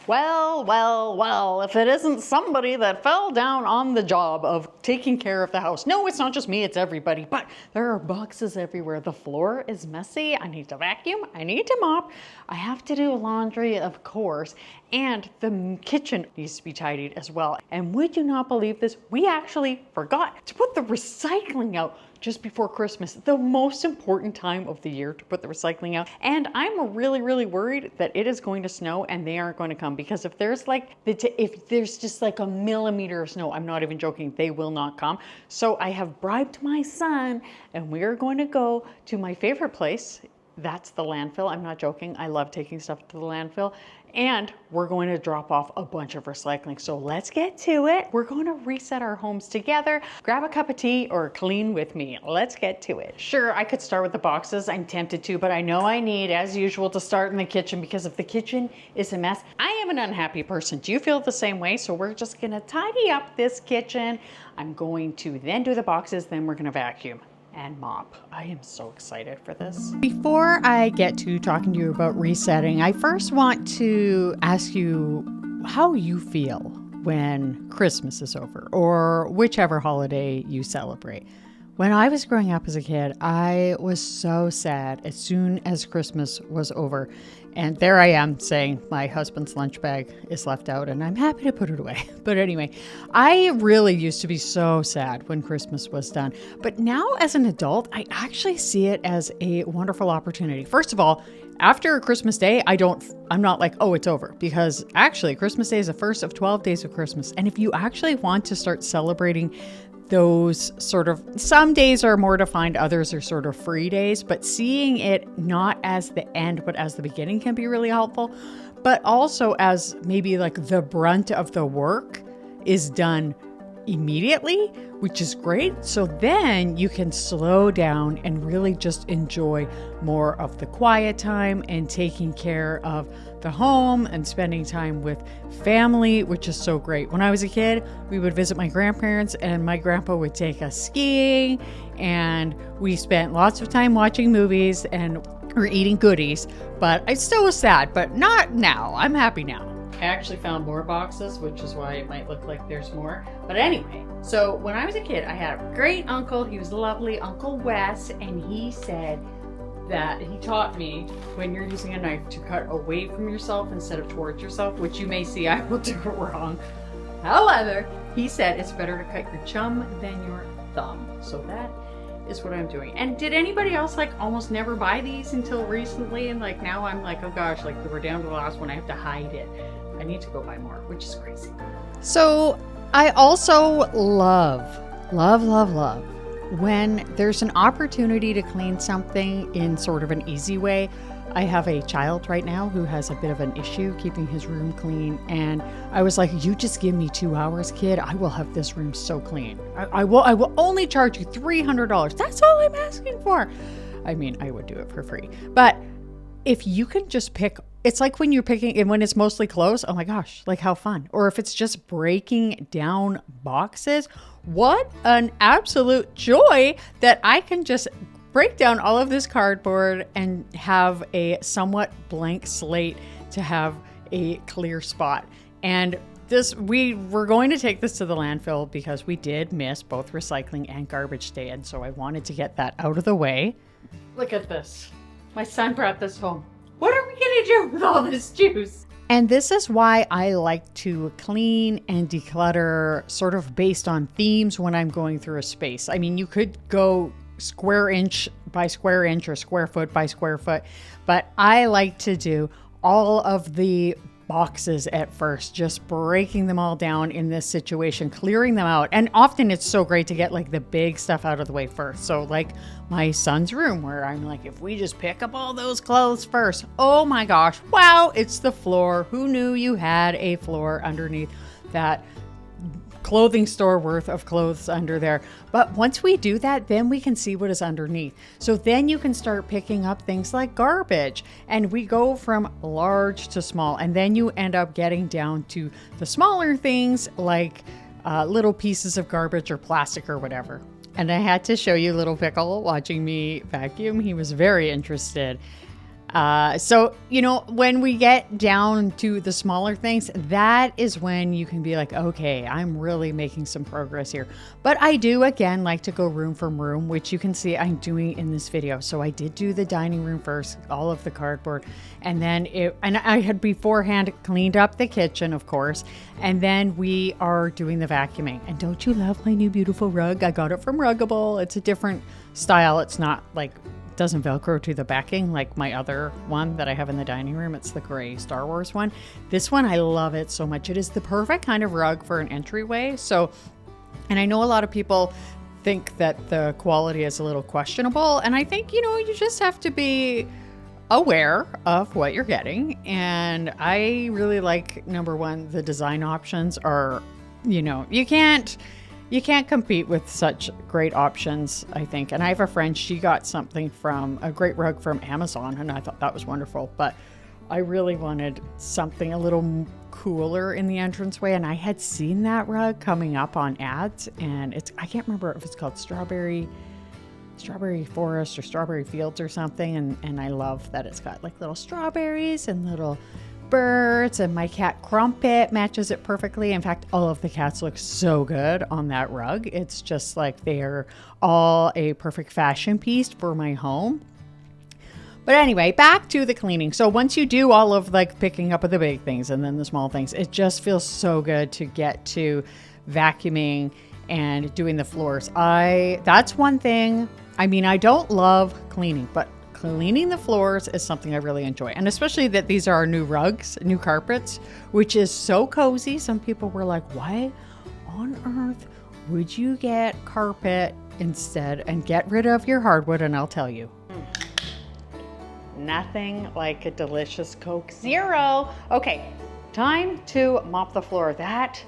Well, if it isn't somebody that fell down on the job of taking care of the house. No, it's not just me, it's everybody, but there are boxes everywhere. The floor is messy. I need to vacuum. I need to mop. I have to do laundry, of course, and the kitchen needs to be tidied as well. And would you not believe this? We actually forgot to put the recycling out just before Christmas, the most important time of the year to put the recycling out. And I'm really worried that it is going to snow and they aren't going to come, because if there's just like a millimeter of snow, I'm not even joking, they will not come. So I have bribed my son and we are going to go to my favorite place. That's the landfill. I'm not joking. I love taking stuff to the landfill. And we're going to drop off a bunch of recycling. So let's get to it. We're going to reset our homes together. Grab a cup of tea or clean with me. Let's get to it. Sure, I could start with the boxes. I'm tempted to, but I know I need, as usual, to start in the kitchen, because if the kitchen is a mess, I am an unhappy person. Do you feel the same way? So we're just gonna tidy up this kitchen. I'm going to then do the boxes, then we're gonna vacuum and mop. I am so excited for this. Before I get to talking to you about resetting, I first want to ask you how you feel when Christmas is over, or whichever holiday you celebrate. When I was growing up as a kid, I was so sad as soon as Christmas was over. And there I am saying my husband's lunch bag is left out and I'm happy to put it away. But anyway, I really used to be so sad when Christmas was done. But now as an adult, I actually see it as a wonderful opportunity. First of all, after Christmas Day, I'm not like, oh, it's over, because actually Christmas Day is the first of 12 days of Christmas. And if you actually want to start celebrating those sort of, some days are more defined, others are sort of free days, but seeing it not as the end, but as the beginning can be really helpful. But also as maybe like the brunt of the work is done immediately, which is great. So then you can slow down and really just enjoy more of the quiet time and taking care of the home and spending time with family, which is so great. When I was a kid, we would visit my grandparents and my grandpa would take us skiing, and we spent lots of time watching movies and or eating goodies, but I still was sad, but not now. I'm happy now. I actually found more boxes, which is why it might look like there's more. But anyway, so when I was a kid, I had a great uncle. He was lovely, Uncle Wes, and he said that he taught me when you're using a knife to cut away from yourself instead of towards yourself, which you may see I will do it wrong. However, he said it's better to cut your chum than your thumb. So that is what I'm doing. And did anybody else like almost never buy these until recently? And like now I'm like, oh gosh, like we're down to the last one. I have to hide it. I need to go buy more, which is crazy. So I also love when there's an opportunity to clean something in sort of an easy way. I have a child right now who has a bit of an issue keeping his room clean. And I was like, you just give me 2 hours, kid. I will have this room so clean. I will only charge you $300. That's all I'm asking for. I mean, I would do it for free. But if you can just pick, it's like when you're picking, and when it's mostly clothes, oh my gosh, like how fun. Or if it's just breaking down boxes, what an absolute joy that I can just break down all of this cardboard and have a somewhat blank slate to have a clear spot. And this, we were going to take this to the landfill because we did miss both recycling and garbage day. And so I wanted to get that out of the way. Look at this. My son brought this home. What are we going to do with all this juice? And this is why I like to clean and declutter sort of based on themes when I'm going through a space. I mean, you could go square inch by square inch or square foot by square foot, but I like to do all of the boxes at first, just breaking them all down in this situation, clearing them out. And often it's so great to get like the big stuff out of the way first. So like my son's room, where I'm like, if we just pick up all those clothes first, oh my gosh, wow, it's the floor. Who knew you had a floor underneath that clothing store worth of clothes under there? But once we do that, then we can see what is underneath. So then you can start picking up things like garbage, and we go from large to small, and then you end up getting down to the smaller things like little pieces of garbage or plastic or whatever. And I had to show you Little Pickle watching me vacuum. He was very interested. So, when we get down to the smaller things, that is when you can be like, okay, I'm really making some progress here. But I do, again, like to go room from room, which you can see I'm doing in this video. So I did do the dining room first, all of the cardboard, and then I had beforehand cleaned up the kitchen, of course, and then we are doing the vacuuming. And don't you love my new beautiful rug? I got it from Ruggable. It's a different style. It's not like doesn't Velcro to the backing like my other one that I have in the dining room. It's the gray Star Wars one. This one, I love it so much. It is the perfect kind of rug for an entryway. So, and I know a lot of people think that the quality is a little questionable. And I think, you just have to be aware of what you're getting. And I really like, number one, the design options are, you can't compete with such great options, I think. And I have a friend, she got a great rug from Amazon, and I thought that was wonderful. But I really wanted something a little cooler in the entranceway, and I had seen that rug coming up on ads, and I can't remember if it's called Strawberry Forest or Strawberry Fields or something. And I love that it's got like little strawberries and little birds, and my cat Crumpet matches it perfectly. In fact, all of the cats look so good on that rug. It's just like they're all a perfect fashion piece for my home. But anyway, back to the cleaning. So once you do all of like picking up of the big things and then the small things, it just feels so good to get to vacuuming and doing the floors. That's one thing. I mean, I don't love cleaning, but cleaning the floors is something I really enjoy. And especially that these are our new rugs, new carpets, which is so cozy. Some people were like, why on earth would you get carpet instead and get rid of your hardwood? And I'll tell you. Nothing like a delicious Coke Zero. Okay, time to mop the floor. That,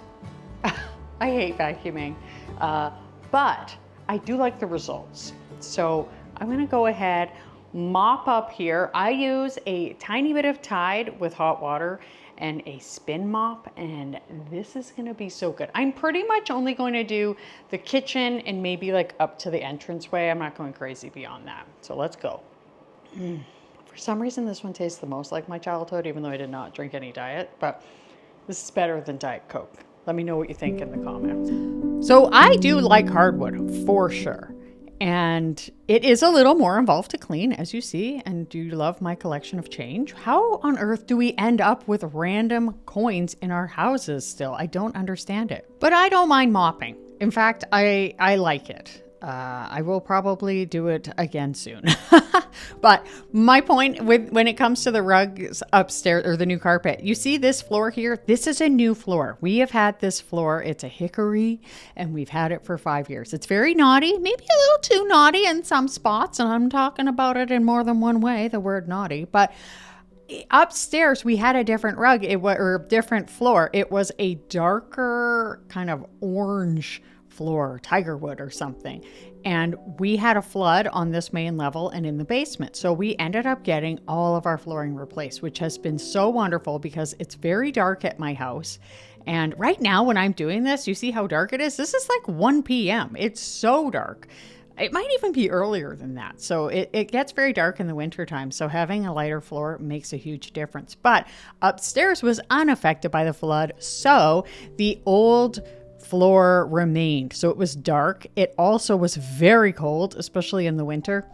I hate vacuuming, but I do like the results. So I'm gonna go ahead, mop up here. I use a tiny bit of Tide with hot water and a spin mop, and this is gonna be so good. I'm pretty much only going to do the kitchen and maybe like up to the entranceway. I'm not going crazy beyond that. So let's go. For some reason, this one tastes the most like my childhood, even though I did not drink any diet, but this is better than Diet Coke. Let me know what you think in the comments. So I do like hardwood for sure. And it is a little more involved to clean, as you see. And do you love my collection of change? How on earth do we end up with random coins in our houses still? I don't understand it. But I don't mind mopping. In fact, I like it. I will probably do it again soon. But my point when it comes to the rugs upstairs or the new carpet, you see this floor here? This is a new floor. We have had this floor. It's a hickory, and we've had it for 5 years. It's very naughty, maybe a little too naughty in some spots. And I'm talking about it in more than one way, the word naughty. But upstairs, we had a different rug, or different floor. It was a darker kind of orange floor, tiger wood or something. And we had a flood on this main level and in the basement. So we ended up getting all of our flooring replaced, which has been so wonderful because it's very dark at my house. And right now when I'm doing this, you see how dark it is? This is like 1 p.m. It's so dark. It might even be earlier than that. So it gets very dark in the wintertime. So having a lighter floor makes a huge difference. But upstairs was unaffected by the flood. So the old floor remained. So it was dark. It also was very cold, especially in the winter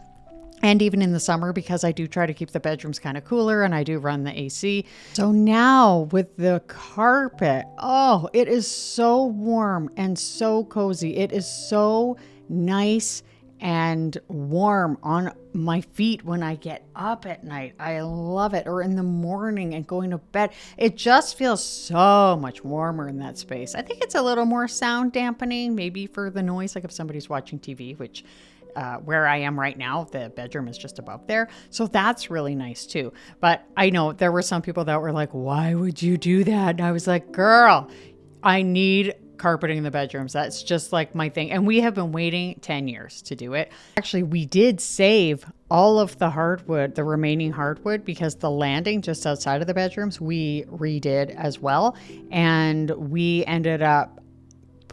and even in the summer, because I do try to keep the bedrooms kind of cooler and I do run the AC. So now with the carpet, oh, it is so warm and so cozy. It is so nice and warm on my feet when I get up at night. I love it. Or in the morning and going to bed. It just feels so much warmer in that space. I think it's a little more sound dampening, maybe for the noise, like if somebody's watching TV, which where I am right now, the bedroom is just above there. So that's really nice too. But I know there were some people that were like, why would you do that? And I was like, girl, I need carpeting in the bedrooms. That's just like my thing. And we have been waiting 10 years to do it. Actually, we did save all of the hardwood, the remaining hardwood, because the landing just outside of the bedrooms, we redid as well. And we ended up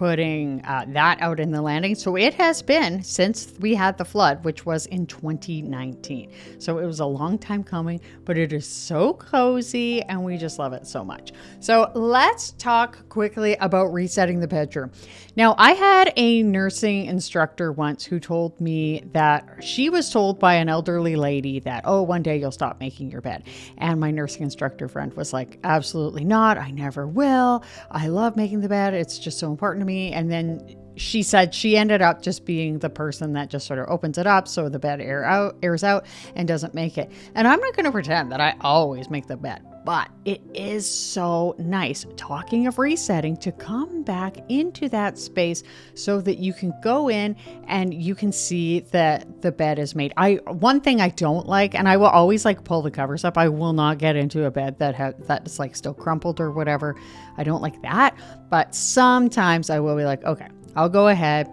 putting that out in the landing. So it has been since we had the flood, which was in 2019. So it was a long time coming, but it is so cozy and we just love it so much. So let's talk quickly about resetting the bedroom. Now, I had a nursing instructor once who told me that she was told by an elderly lady that, oh, one day you'll stop making your bed. And my nursing instructor friend was like, absolutely not. I never will. I love making the bed. It's just so important to me. And then she said she ended up just being the person that just sort of opens it up so the bed airs out and doesn't make it. And I'm not going to pretend that I always make the bed, but it is so nice, talking of resetting, to come back into that space so that you can go in and you can see that the bed is made. One thing I don't like, and I will always like pull the covers up. I will not get into a bed that's like still crumpled or whatever. I don't like that. But sometimes I will be like, okay, I'll go ahead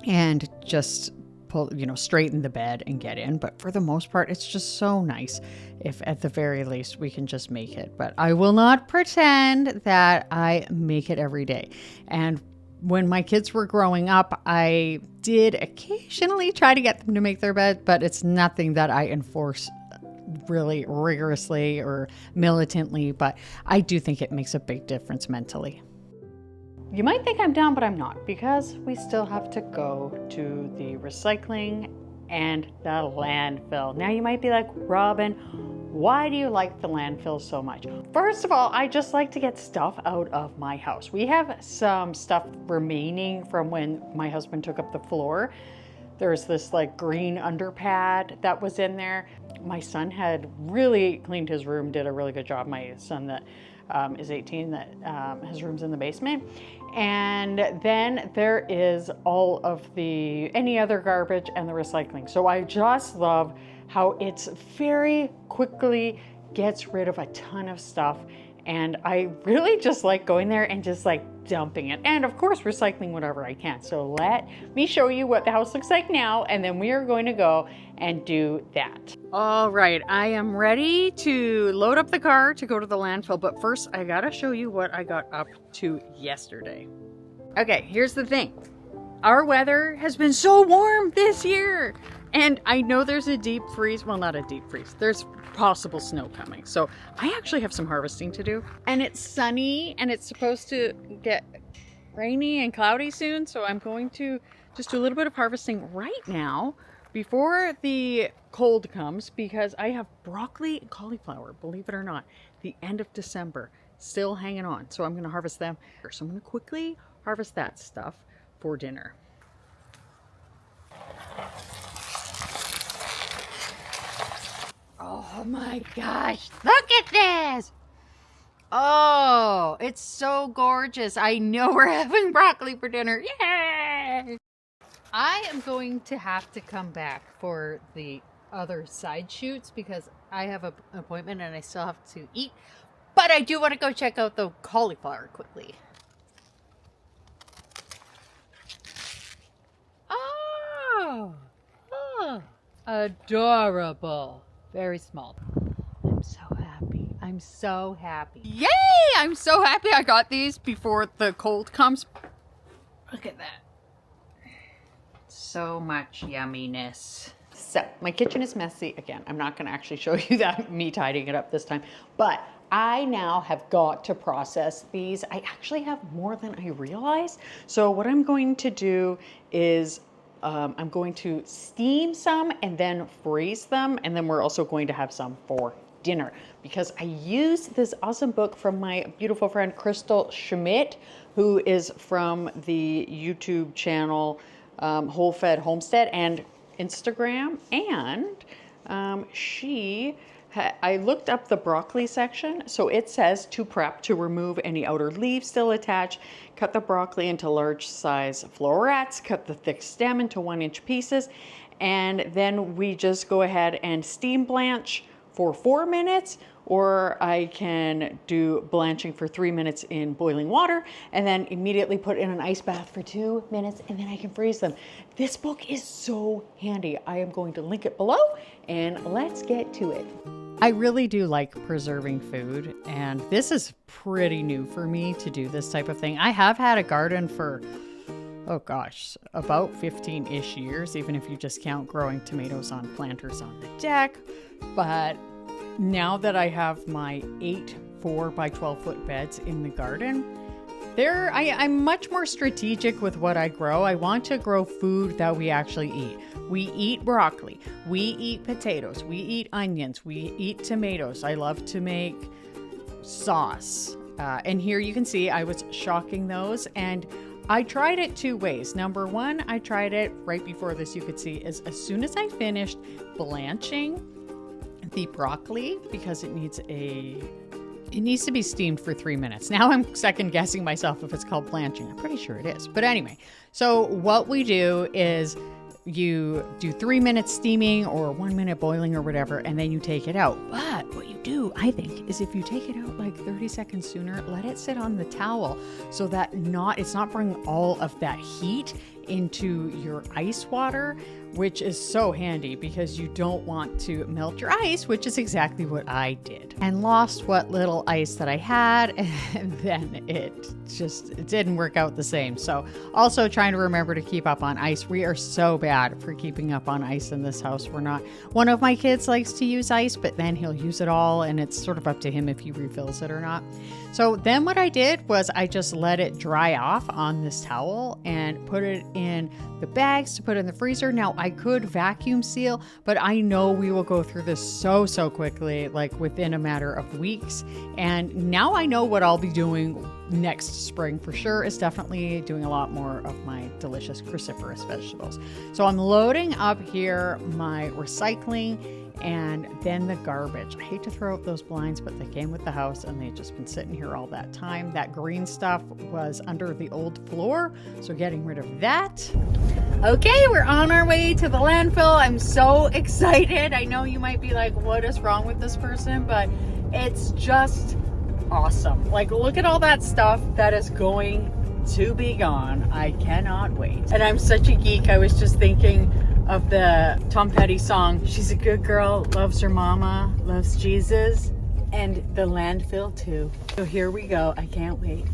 and just pull, straighten the bed and get in. But for the most part, it's just so nice if at the very least we can just make it. But I will not pretend that I make it every day. And when my kids were growing up, I did occasionally try to get them to make their bed, but it's nothing that I enforce really rigorously or militantly. But I do think it makes a big difference mentally. You might think I'm done, but I'm not, because we still have to go to the recycling and the landfill. Now you might be like, Robyn, why do you like the landfill so much? First of all, I just like to get stuff out of my house. We have some stuff remaining from when my husband took up the floor. There's this like green underpad that was in there. My son had really cleaned his room, did a really good job. My son that is 18 that has rooms in the basement. And then there is all of any other garbage and the recycling. So I just love how it's very quickly gets rid of a ton of stuff. And I really just like going there and just like dumping it. And of course, recycling whatever I can. So let me show you what the house looks like now. And then we are going to go and do that. All right, I am ready to load up the car to go to the landfill. But first, I gotta show you what I got up to yesterday. Okay, here's the thing. Our weather has been so warm this year. And I know there's a deep freeze. Well, not a deep freeze. There's possible snow coming. So I actually have some harvesting to do. And it's sunny and it's supposed to get rainy and cloudy soon. So I'm going to just do a little bit of harvesting right now before the cold comes, because I have broccoli and cauliflower, believe it or not, the end of December still hanging on. So I'm going to harvest them. So I'm going to quickly harvest that stuff for dinner. Oh my gosh, look at this! Oh, it's so gorgeous. I know we're having broccoli for dinner. Yay! I am going to have to come back for the other side shoots because I have an appointment and I still have to eat. But I do want to go check out the cauliflower quickly. Oh, adorable. Very small. I'm so happy. I'm so happy. Yay! I'm so happy I got these before the cold comes. Look at that. So much yumminess. So my kitchen is messy again. I'm not going to actually show you that, me tidying it up this time, but I now have got to process these. I actually have more than I realized. So what I'm going to do is I'm going to steam some and then freeze them. And then we're also going to have some for dinner because I used this awesome book from my beautiful friend, Crystal Schmidt, who is from the YouTube channel, Whole Fed Homestead and Instagram. And I looked up the broccoli section. So it says to prep to remove any outer leaves still attached, cut the broccoli into large size florets, cut the thick stem into 1-inch pieces, and then we just go ahead and steam blanch for 4 minutes, or I can do blanching for 3 minutes in boiling water and then immediately put in an ice bath for 2 minutes, and then I can freeze them. This book is so handy. I am going to link it below, and let's get to it. I really do like preserving food, and this is pretty new for me to do this type of thing. I have had a garden for, oh gosh, about 15-ish years, even if you just count growing tomatoes on planters on the deck. But now that I have my 8 4x12 foot beds in the garden, I'm much more strategic with what I grow. I want to grow food that we actually eat. We eat broccoli, we eat potatoes, we eat onions, we eat tomatoes. I love to make sauce. And here you can see I was shocking those, and I tried it 2 ways. Number one, I tried it right before this, you could see, is as soon as I finished blanching the broccoli, because it needs to be steamed for 3 minutes. Now I'm second guessing myself if it's called blanching. I'm pretty sure it is. But anyway, so what we do is you do 3 minutes steaming or 1 minute boiling or whatever, and then you take it out. But what you do, I think, is if you take it out like 30 seconds sooner, let it sit on the towel so that it's not bringing all of that heat into your ice water, which is so handy because you don't want to melt your ice, which is exactly what I did, and lost what little ice that I had, and then it didn't work out the same. So also trying to remember to keep up on ice. We are so bad for keeping up on ice in this house. One of my kids likes to use ice, but then he'll use it all, and it's sort of up to him if he refills it or not. So then what I did was I just let it dry off on this towel and put it in the bags to put in the freezer. Now I could vacuum seal, but I know we will go through this so quickly, like within a matter of weeks. And now I know what I'll be doing next spring for sure is definitely doing a lot more of my delicious cruciferous vegetables. So I'm loading up here my recycling and then the garbage. I hate to throw out those blinds, but they came with the house and they've just been sitting here all that time. That green stuff was under the old floor, so getting rid of that. Okay, we're on our way to the landfill. I'm so excited. I know you might be like, what is wrong with this person? But it's just awesome. Like, look at all that stuff that is going to be gone. I cannot wait. And I'm such a geek. I was just thinking of the Tom Petty song, she's a good girl, loves her mama, loves Jesus, and the landfill too. So here we go. I can't wait.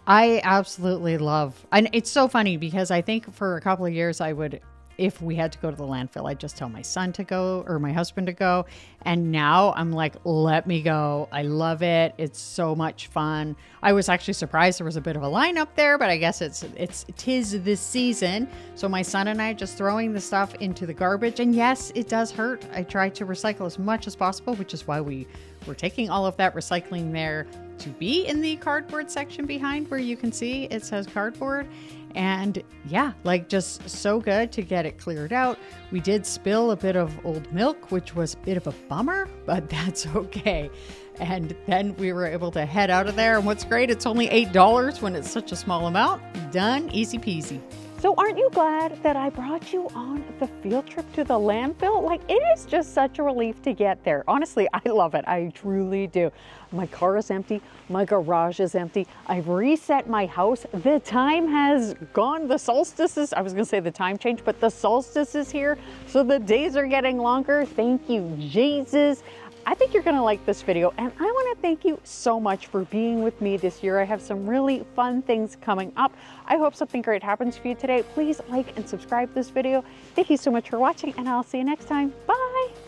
I absolutely love, and it's so funny because I think for a couple of years if we had to go to the landfill, I'd just tell my son to go or my husband to go. And now I'm like, let me go. I love it. It's so much fun. I was actually surprised there was a bit of a line up there, but I guess tis this season. So my son and I are just throwing the stuff into the garbage. And yes, it does hurt. I try to recycle as much as possible, which is why we're taking all of that recycling there to be in the cardboard section behind where you can see it says cardboard. And yeah, like just so good to get it cleared out. We did spill a bit of old milk, which was a bit of a bummer, but that's okay. And then we were able to head out of there. And what's great, it's only $8 when it's such a small amount. Done, easy peasy. So aren't you glad that I brought you on the field trip to the landfill? Like, it is just such a relief to get there. Honestly, I love it. I truly do. My car is empty. My garage is empty. I've reset my house. The time has gone. The solstice is, I was going to say the time change, but the solstice is here. So the days are getting longer. Thank you, Jesus. I think you're gonna like this video, and I wanna thank you so much for being with me this year. I have some really fun things coming up. I hope something great happens for you today. Please like and subscribe this video. Thank you so much for watching, and I'll see you next time. Bye.